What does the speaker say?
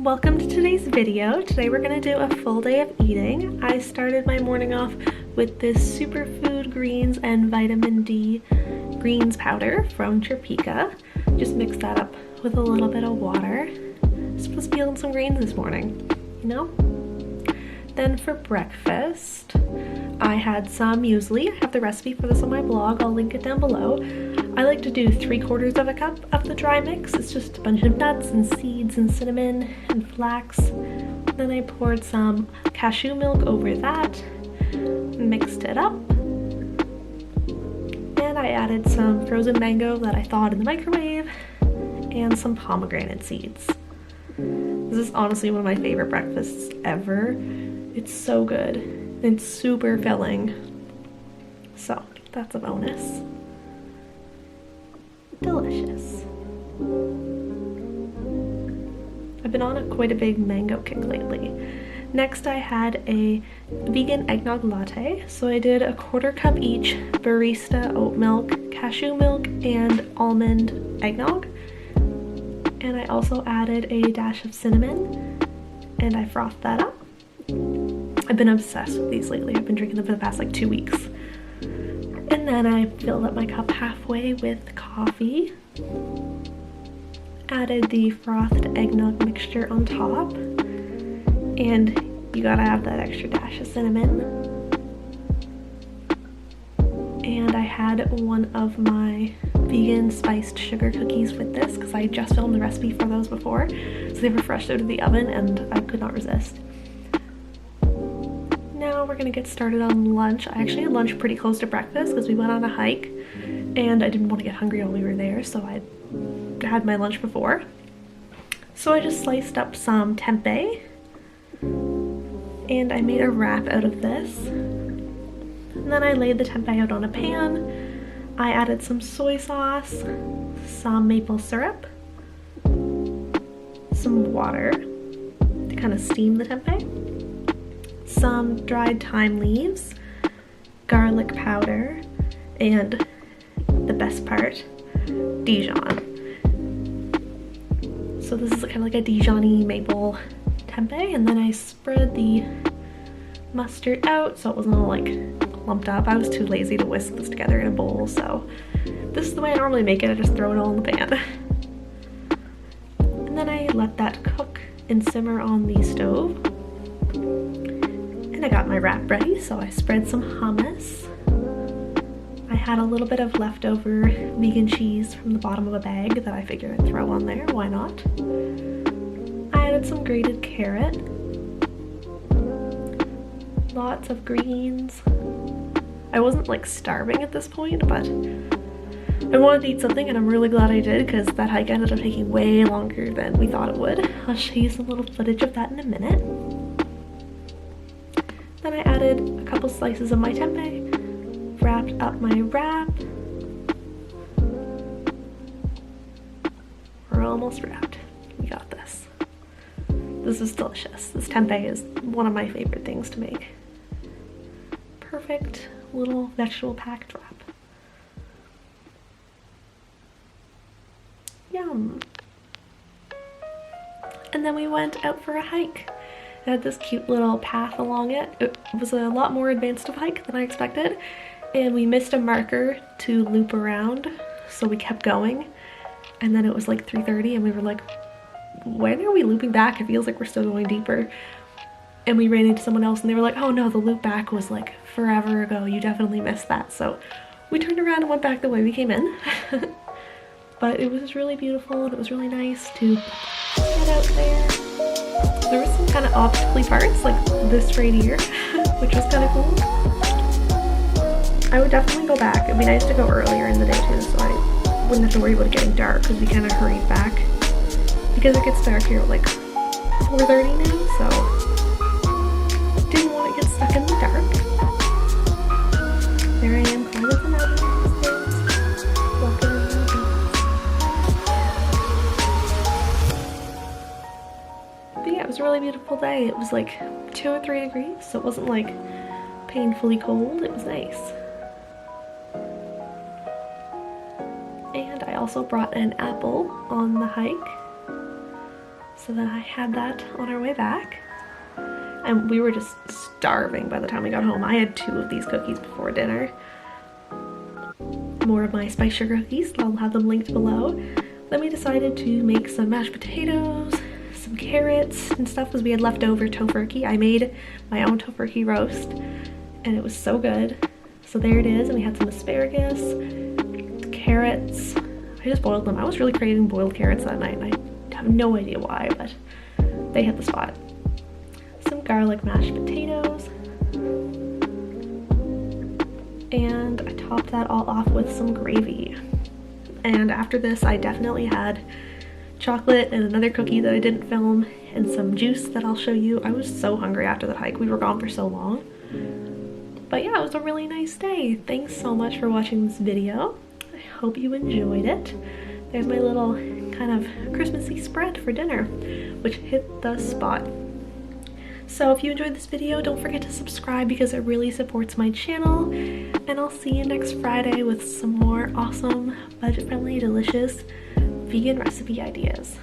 welcome to today's video. Today we're gonna do a full day of eating. I started my morning off with this superfood greens and vitamin D greens powder from Topeka. Just mix that up with a little bit of water. Supposed to be eating some greens this morning, you know? Then for breakfast, I had some muesli. I have the recipe for this on my blog. I'll link it down below. I like to do 3/4 of a cup of the dry mix. It's just a bunch of nuts and seeds and cinnamon and flax. Then I poured some cashew milk over that, mixed it up, and I added some frozen mango that I thawed in the microwave and some pomegranate seeds. This is honestly one of my favorite breakfasts ever. It's so good. It's super filling. So that's a bonus. Delicious. I've been on quite a big mango kick lately. Next I had a vegan eggnog latte. So I did a 1/4 cup each barista oat milk, cashew milk, and almond eggnog. And I also added a dash of cinnamon and I frothed that up. I've been obsessed with these lately. I've been drinking them for the past like 2 weeks. And then I filled up my cup halfway with coffee. Added the frothed eggnog mixture on top. And you gotta have that extra dash of cinnamon. And I had one of my vegan spiced sugar cookies with this because I just filmed the recipe for those before. So they were fresh out of the oven and I could not resist. Now we're gonna get started on lunch. I actually had lunch pretty close to breakfast because we went on a hike and I didn't want to get hungry while we were there, so I had my lunch before. So I just sliced up some tempeh and I made a wrap out of this. And then I laid the tempeh out on a pan. I added some soy sauce, some maple syrup, some water to kind of steam the tempeh, some dried thyme leaves, garlic powder, and the best part, Dijon. So this is kind of like a Dijon-y maple tempeh, and then I spread the mustard out so it wasn't all like lumped up. I was too lazy to whisk this together in a bowl, so this is the way I normally make it. I just throw it all in the pan. And then I let that cook and simmer on the stove. And I got my wrap ready, so I spread some hummus. I had a little bit of leftover vegan cheese from the bottom of a bag that I figured I'd throw on there, why not? I added some grated carrot, lots of greens. I wasn't like starving at this point, but I wanted to eat something and I'm really glad I did because that hike ended up taking way longer than we thought it would. I'll show you some little footage of that in a minute. Then I added a couple slices of my tempeh, wrapped up my wrap. We're almost wrapped. We got this. This is delicious. This tempeh is one of my favorite things to make. Perfect little vegetable packed wrap. Yum. And then we went out for a hike. It had this cute little path along it. It was a lot more advanced of a hike than I expected, and we missed a marker to loop around, so we kept going. And then it was like 3:30 and we were like, when are we looping back? It feels like we're still going deeper. And we ran into someone else and they were like, oh no, the loop back was like forever ago. You definitely missed that. So we turned around and went back the way we came in. But it was really beautiful and it was really nice to get out there. There was some kind of obstacle parts like this right here, which was kind of cool. I would definitely go back. It'd be nice to go earlier in the day too, so I wouldn't have to worry about it getting dark because we kind of hurried back. Because it gets dark here at like 4:30 now, so didn't want to get stuck in the dark. There I am climbing the mountains, walking around the mountains. But yeah, it was a really beautiful day. It was like 2 or 3 degrees, so it wasn't like painfully cold. It was nice. And I also brought an apple on the hike. So then I had that on our way back. And we were just starving by the time we got home. I had 2 of these cookies before dinner. More of my spice sugar cookies, I'll have them linked below. Then we decided to make some mashed potatoes, some carrots and stuff because we had leftover tofurkey. I made my own tofurkey roast and it was so good. So there it is, and we had some asparagus, carrots. I just boiled them. I was really craving boiled carrots that night and I have no idea why, but they hit the spot. Some garlic mashed potatoes. And I topped that all off with some gravy. And after this, I definitely had chocolate and another cookie that I didn't film and some juice that I'll show you. I was so hungry after that hike. We were gone for so long. But yeah, it was a really nice day. Thanks so much for watching this video. I hope you enjoyed it. There's my little kind of Christmassy spread for dinner, which hit the spot. So if you enjoyed this video, don't forget to subscribe because it really supports my channel. And I'll see you next Friday with some more awesome, budget-friendly, delicious vegan recipe ideas.